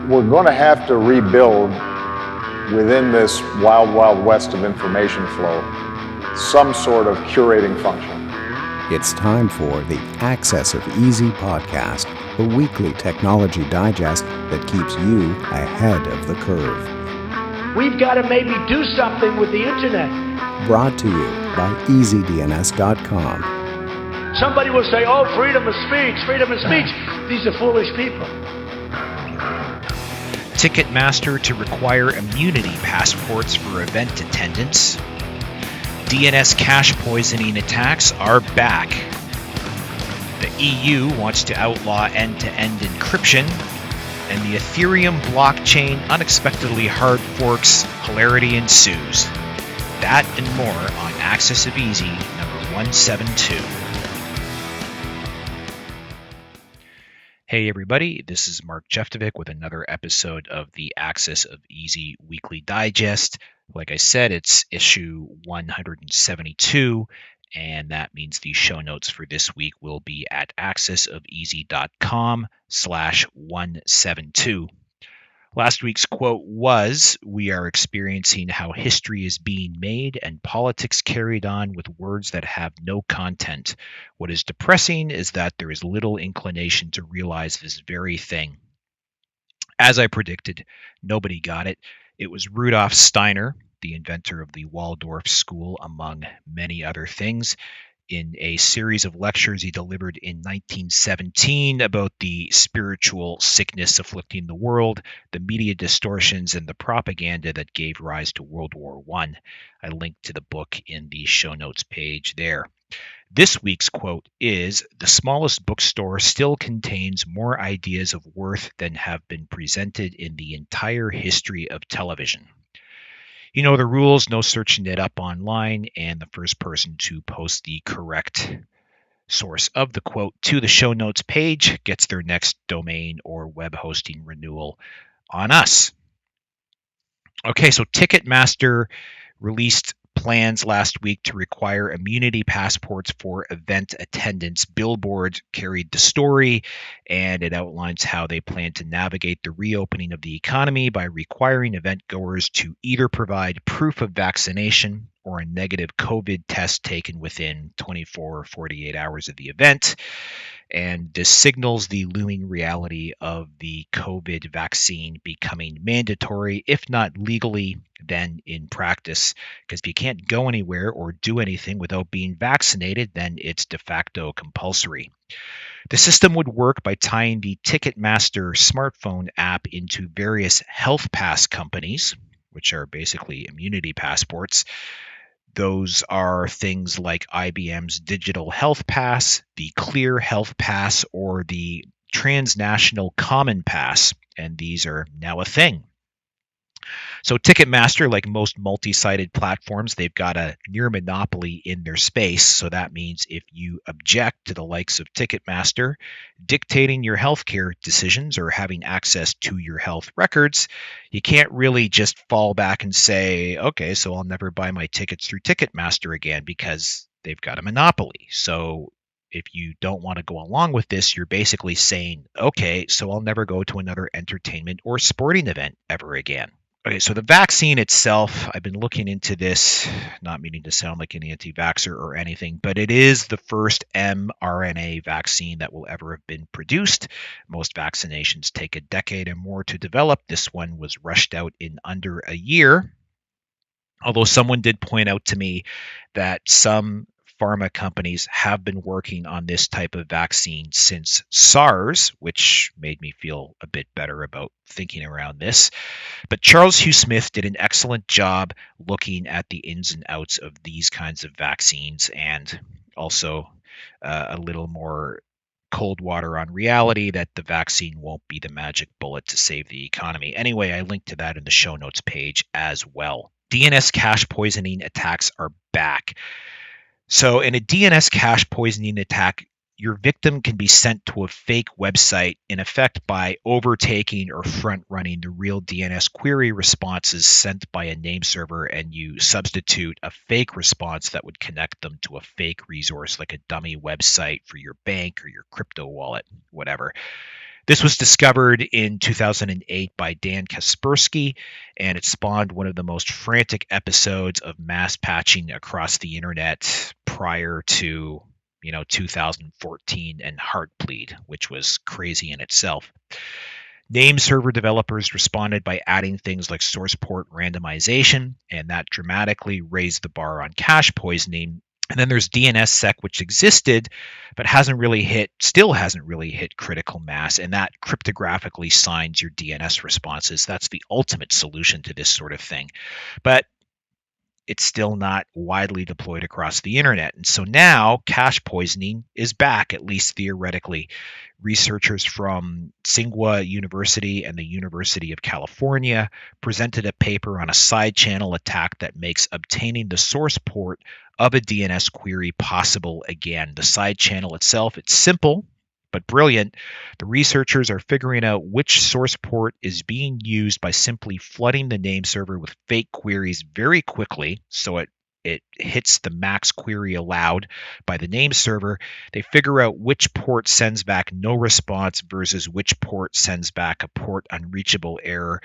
we're going to have to rebuild within this wild, wild west of information flow some sort of curating function. It's time for the AxisOfEasy podcast, the weekly technology digest that keeps you ahead of the curve. We've got to maybe do something with the internet. Brought to you by EasyDNS.com. Somebody will say, oh, freedom of speech, freedom of speech. These are foolish people. Ticketmaster to require immunity passports for event attendants. DNS cache poisoning attacks are back. The EU wants to outlaw end-to-end encryption. And the Ethereum blockchain unexpectedly hard forks, hilarity ensues. That and more on AxisOfEasy number 172. Hey everybody, this is Mark Jeftovic with another episode of the AxisOfEasy Weekly Digest. Like I said, it's issue 172, and that means the show notes for this week will be at AxisOfEasy.com/172. Last week's quote was, "We are experiencing how history is being made and politics carried on with words that have no content. What is depressing is that there is little inclination to realize this very thing." As I predicted, nobody got it. It was Rudolf Steiner, the inventor of the Waldorf School, among many other things. In a series of lectures he delivered in 1917 about the spiritual sickness afflicting the world, the media distortions, and the propaganda that gave rise to World War I. I linked to the book in the show notes page there. This week's quote is, "The smallest bookstore still contains more ideas of worth than have been presented in the entire history of television." You know the rules, no searching it up online, and the first person to post the correct source of the quote to the show notes page gets their next domain or web hosting renewal on us. Okay, so Ticketmaster released plans last week to require immunity passports for event attendants. Billboard carried the story, and it outlines how they plan to navigate the reopening of the economy by requiring event goers to either provide proof of vaccination or a negative COVID test taken within 24 or 48 hours of the event. And this signals the looming reality of the COVID vaccine becoming mandatory, if not legally, then in practice. Because if you can't go anywhere or do anything without being vaccinated, then it's de facto compulsory. The system would work by tying the Ticketmaster smartphone app into various health pass companies, which are basically immunity passports. Those are things like IBM's Digital Health Pass, the Clear Health Pass, or the Transnational Common Pass, and these are now a thing. So Ticketmaster, like most multi-sided platforms, they've got a near monopoly in their space. So that means if you object to the likes of Ticketmaster dictating your healthcare decisions or having access to your health records, you can't really just fall back and say, okay, so I'll never buy my tickets through Ticketmaster again because they've got a monopoly. So if you don't want to go along with this, you're basically saying, okay, so I'll never go to another entertainment or sporting event ever again. Okay, so the vaccine itself, I've been looking into this, not meaning to sound like an anti-vaxxer or anything, but it is the first mRNA vaccine that will ever have been produced. Most vaccinations take a decade and more to develop. This one was rushed out in under a year. Although someone did point out to me that some pharma companies have been working on this type of vaccine since SARS, which made me feel a bit better about thinking around this. But Charles Hugh Smith did an excellent job looking at the ins and outs of these kinds of vaccines, and also a little more cold water on reality that the vaccine won't be the magic bullet to save the economy. Anyway, I linked to that in the show notes page as well. DNS cache poisoning attacks are back. So in a DNS cache poisoning attack, your victim can be sent to a fake website, in effect by overtaking or front-running the real DNS query responses sent by a name server, and you substitute a fake response that would connect them to a fake resource like a dummy website for your bank or your crypto wallet, whatever. This was discovered in 2008 by Dan Kaspersky, and it spawned one of the most frantic episodes of mass patching across the internet prior to 2014 and Heartbleed, which was crazy in itself. Name server developers responded by adding things like source port randomization, and that dramatically raised the bar on cache poisoning. And then there's DNSSEC, which existed, but still hasn't really hit critical mass, and that cryptographically signs your DNS responses. That's the ultimate solution to this sort of thing. But it's still not widely deployed across the internet. And so now cache poisoning is back, at least theoretically. Researchers from Tsinghua University and the University of California presented a paper on a side channel attack that makes obtaining the source port of a DNS query possible again. The side channel itself, it's simple but brilliant. The researchers are figuring out which source port is being used by simply flooding the name server with fake queries very quickly, so it hits the max query allowed by the name server. They figure out which port sends back no response versus which port sends back a port unreachable error,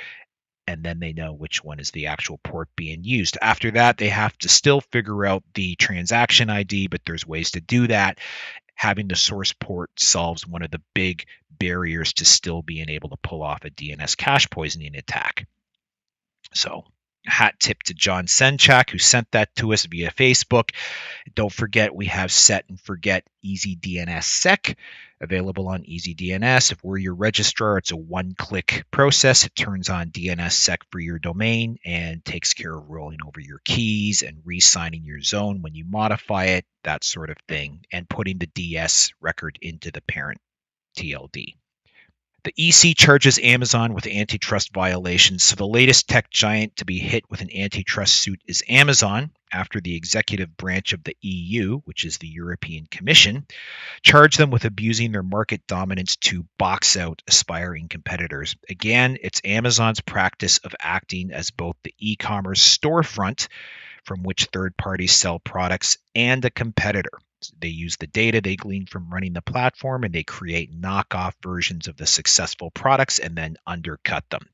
and then they know which one is the actual port being used. After that, they have to still figure out the transaction ID, but there's ways to do that. Having the source port solves one of the big barriers to still being able to pull off a DNS cache poisoning attack. So, hat tip to John Senchak, who sent that to us via Facebook. Don't forget, we have Set and Forget Easy DNSSEC available on EasyDNS. If we're your registrar, it's a one-click process. It turns on DNSSEC for your domain and takes care of rolling over your keys and re-signing your zone when you modify it, that sort of thing, and putting the DS record into the parent TLD. The EC charges Amazon with antitrust violations, so the latest tech giant to be hit with an antitrust suit is Amazon, after the executive branch of the EU, which is the European Commission, charged them with abusing their market dominance to box out aspiring competitors. Again, it's Amazon's practice of acting as both the e-commerce storefront from which third parties sell products and a competitor. They use the data they glean from running the platform, and they create knockoff versions of the successful products and then undercut them.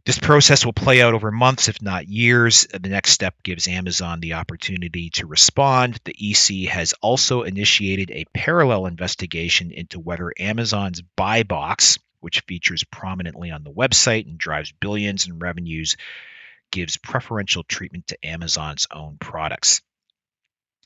This process will play out over months, if not years. The next step gives Amazon the opportunity to respond. The EC has also initiated a parallel investigation into whether Amazon's buy box, which features prominently on the website and drives billions in revenues, gives preferential treatment to Amazon's own products.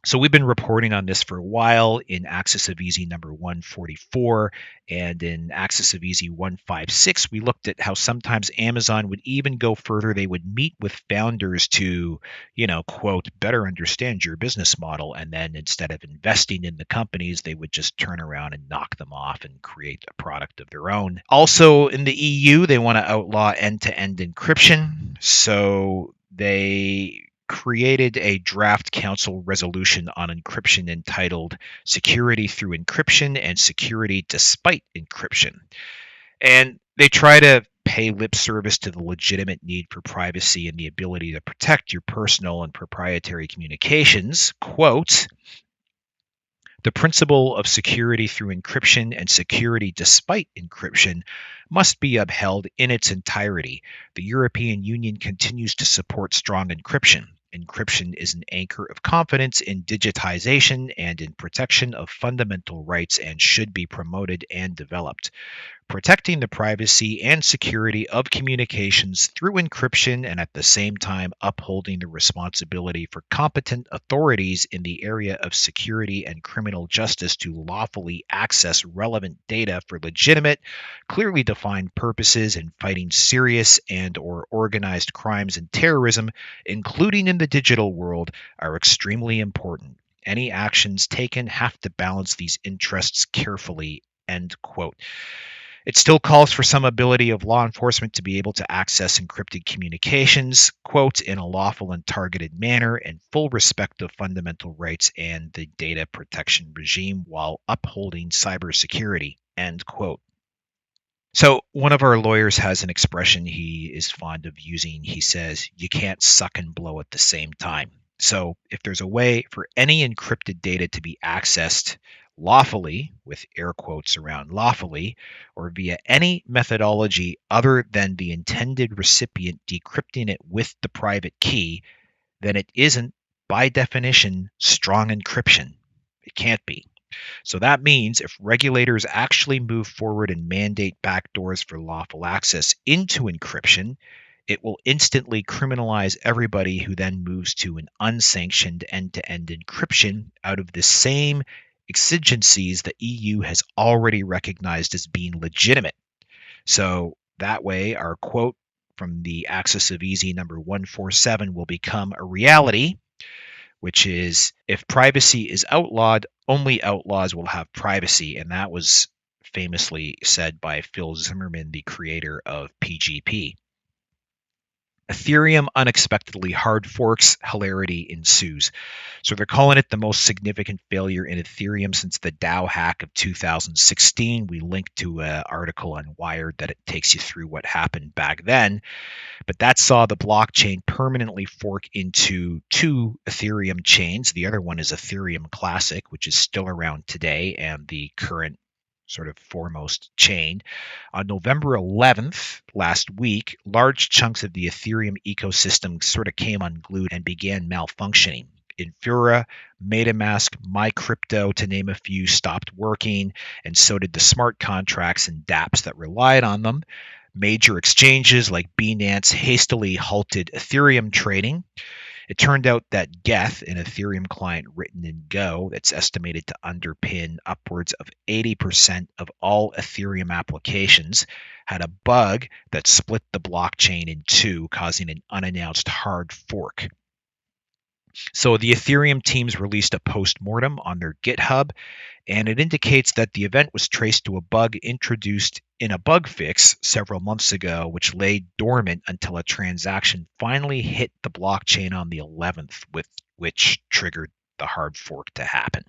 So we've been reporting on this for a while in AxisOfEasy number 144, and in AxisOfEasy 156, we looked at how sometimes Amazon would even go further. They would meet with founders to, quote, better understand your business model, and then instead of investing in the companies, they would just turn around and knock them off and create a product of their own. Also in the EU, they want to outlaw end-to-end encryption, so they created a draft council resolution on encryption entitled Security Through Encryption and Security Despite Encryption. And they try to pay lip service to the legitimate need for privacy and the ability to protect your personal and proprietary communications. Quote, the principle of security through encryption and security despite encryption must be upheld in its entirety. The European Union continues to support strong encryption. Encryption is an anchor of confidence in digitization and in protection of fundamental rights and should be promoted and developed. Protecting the privacy and security of communications through encryption and at the same time upholding the responsibility for competent authorities in the area of security and criminal justice to lawfully access relevant data for legitimate, clearly defined purposes in fighting serious and/or organized crimes and terrorism, including in the digital world, are extremely important. Any actions taken have to balance these interests carefully, end quote. It still calls for some ability of law enforcement to be able to access encrypted communications, quote, in a lawful and targeted manner and full respect of fundamental rights and the data protection regime while upholding cybersecurity, end quote. So one of our lawyers has an expression he is fond of using. He says, you can't suck and blow at the same time. So if there's a way for any encrypted data to be accessed lawfully, with air quotes around lawfully, or via any methodology other than the intended recipient decrypting it with the private key, then it isn't, by definition, strong encryption. It can't be. So that means if regulators actually move forward and mandate backdoors for lawful access into encryption, it will instantly criminalize everybody who then moves to an unsanctioned end-to-end encryption out of the same exigencies the EU has already recognized as being legitimate. So that way, our quote from the AxisOfEasy number 147 will become a reality, which is, if privacy is outlawed, only outlaws will have privacy. And that was famously said by Phil Zimmermann, the creator of PGP. Ethereum unexpectedly hard forks, hilarity ensues. So they're calling it the most significant failure in Ethereum since the DAO hack of 2016. We linked to an article on Wired that it takes you through what happened back then. But that saw the blockchain permanently fork into two Ethereum chains. The other one is Ethereum Classic, which is still around today and the current sort of foremost chain. On November 11th, last week, large chunks of the Ethereum ecosystem sort of came unglued and began malfunctioning. Infura, MetaMask, MyCrypto, to name a few, stopped working, and so did the smart contracts and dApps that relied on them. Major exchanges like Binance hastily halted Ethereum trading. It turned out that Geth, an Ethereum client written in Go that's estimated to underpin upwards of 80% of all Ethereum applications, had a bug that split the blockchain in two, causing an unannounced hard fork. So the Ethereum teams released a post-mortem on their GitHub, and it indicates that the event was traced to a bug introduced in a bug fix several months ago, which lay dormant until a transaction finally hit the blockchain on the 11th, which triggered the hard fork to happen.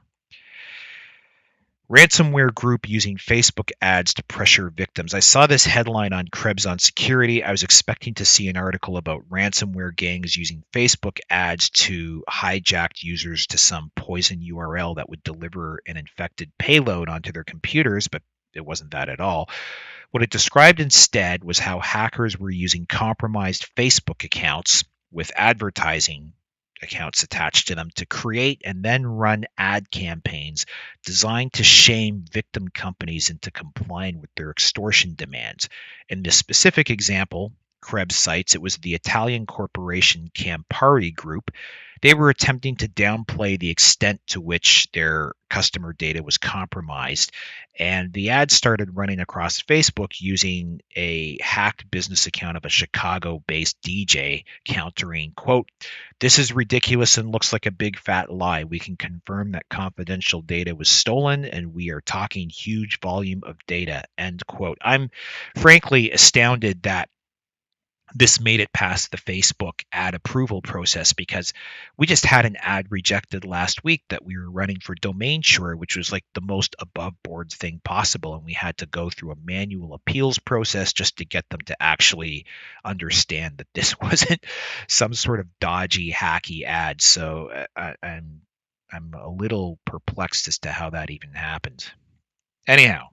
Ransomware group using Facebook ads to pressure victims. I saw this headline on Krebs on Security. I was expecting to see an article about ransomware gangs using Facebook ads to hijack users to some poison URL that would deliver an infected payload onto their computers, but it wasn't that at all. What it described instead was how hackers were using compromised Facebook accounts with advertising accounts attached to them to create and then run ad campaigns designed to shame victim companies into complying with their extortion demands. In this specific example, Krebs cites, it was the Italian corporation Campari Group. They were attempting to downplay the extent to which their customer data was compromised, and the ad started running across Facebook using a hacked business account of a Chicago-based DJ countering, quote, "This is ridiculous and looks like a big fat lie. We can confirm that confidential data was stolen, and we are talking huge volume of data," end quote. I'm frankly astounded that this made it past the Facebook ad approval process, because we just had an ad rejected last week that we were running for DomainSure, which was like the most above board thing possible. And we had to go through a manual appeals process just to get them to actually understand that this wasn't some sort of dodgy, hacky ad. So I'm a little perplexed as to how that even happened. Anyhow,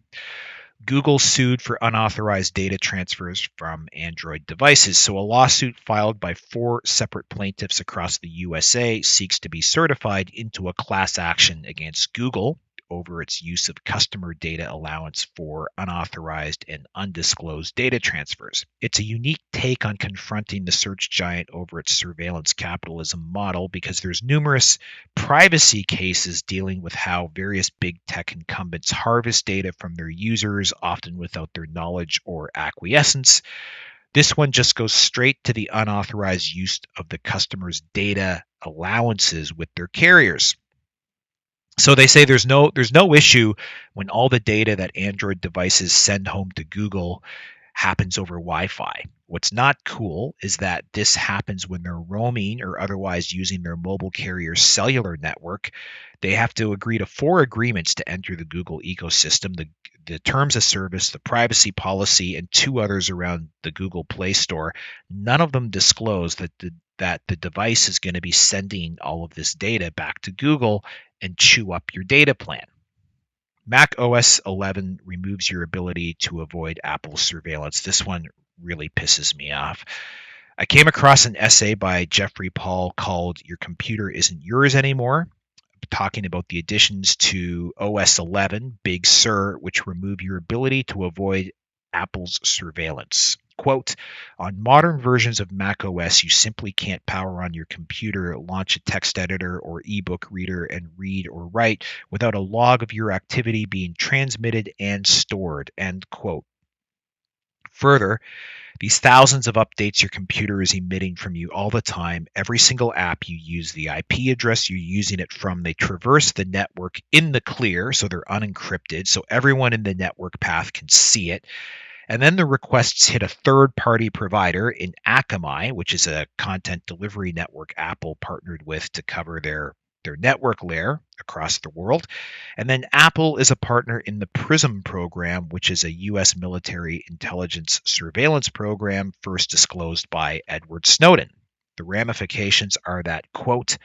Google sued for unauthorized data transfers from Android devices. So a lawsuit filed by 4 separate plaintiffs across the USA seeks to be certified into a class action against Google over its use of customer data allowance for unauthorized and undisclosed data transfers. It's a unique take on confronting the search giant over its surveillance capitalism model, because there's numerous privacy cases dealing with how various big tech incumbents harvest data from their users, often without their knowledge or acquiescence. This one just goes straight to the unauthorized use of the customer's data allowances with their carriers. So they say there's no issue when all the data that Android devices send home to Google happens over Wi-Fi. What's not cool is that this happens when they're roaming or otherwise using their mobile carrier's cellular network. They have to agree to 4 agreements to enter the Google ecosystem, the terms of service, the privacy policy, and 2 others around the Google Play Store. None of them disclose that the device is going to be sending all of this data back to Google and chew up your data plan. Mac OS 11 removes your ability to avoid Apple's surveillance. This one really pisses me off. I came across an essay by Jeffrey Paul called Your Computer Isn't Yours Anymore, talking about the additions to OS 11, Big Sur, which remove your ability to avoid Apple's surveillance. Quote, on modern versions of Mac OS, you simply can't power on your computer, launch a text editor or ebook reader, and read or write without a log of your activity being transmitted and stored, end quote. Further, these thousands of updates your computer is emitting from you all the time, every single app you use, the IP address you're using it from, they traverse the network in the clear, so they're unencrypted, so everyone in the network path can see it. And then the requests hit a third-party provider in Akamai, which is a content delivery network Apple partnered with to cover their network layer across the world. And then Apple is a partner in the PRISM program, which is a U.S. military intelligence surveillance program first disclosed by Edward Snowden. The ramifications are that, quote,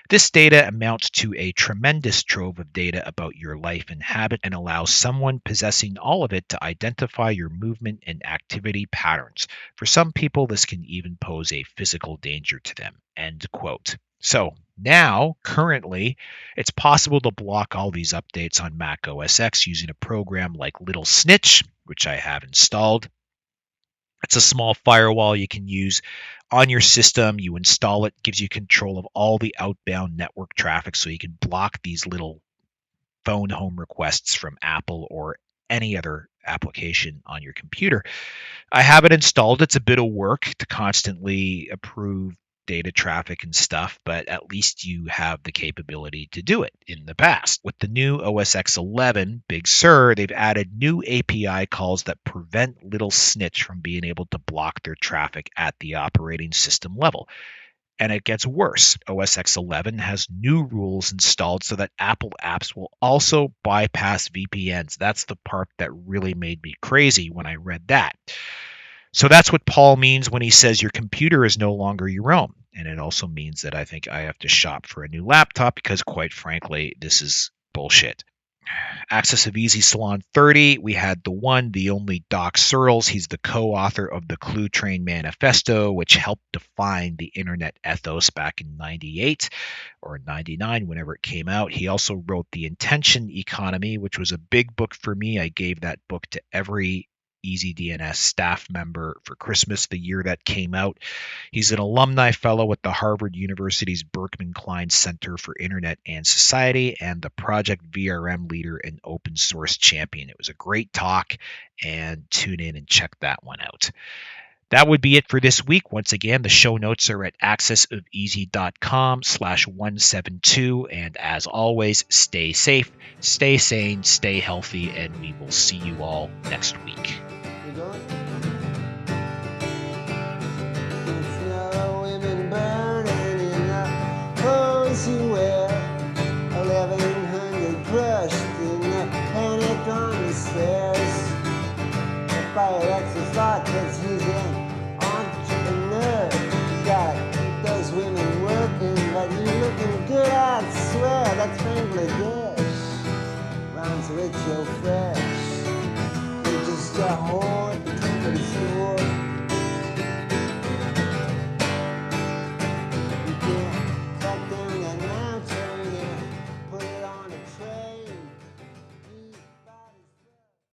this data amounts to a tremendous trove of data about your life and habit and allows someone possessing all of it to identify your movement and activity patterns. For some people, this can even pose a physical danger to them, end quote. So now, currently, it's possible to block all these updates on Mac OS X using a program like Little Snitch, which I have installed. It's a small firewall you can use on your system. You install it, gives you control of all the outbound network traffic, so you can block these little phone home requests from Apple or any other application on your computer. I have it installed. It's a bit of work to constantly approve data traffic and stuff, but at least you have the capability to do it in the past. With the new OS X 11 Big Sur, they've added new API calls that prevent Little Snitch from being able to block their traffic at the operating system level. And it gets worse. OS X 11 has new rules installed so that Apple apps will also bypass VPNs. That's the part that really made me crazy when I read that. So that's what Paul means when he says your computer is no longer your own. And it also means that I think I have to shop for a new laptop because, quite frankly, this is bullshit. AxisOfEasy Salon 30, we had the one, the only Doc Searls. He's the co-author of the Clue Train Manifesto, which helped define the internet ethos back in 98 or 99, whenever it came out. He also wrote The Intention Economy, which was a big book for me. I gave that book to every EasyDNS staff member for Christmas the year that came out. He's an alumni fellow at the Harvard University's Berkman Klein Center for Internet and Society and the Project VRM leader and open source champion. It was a great talk, and tune in and check that one out. That would be it for this week. Once again, the show notes are at AxisOfEasy.com/172. And as always, stay safe, stay sane, stay healthy, and we will see you all next week. Women burning in the clothes you wear, 1100 crushed in the panic on the stairs. The fire exits lot cause he's an entrepreneur. Got those women working, but you looking good, I swear. That's Bangladesh, rhymes rich or fresh. You're just a whore.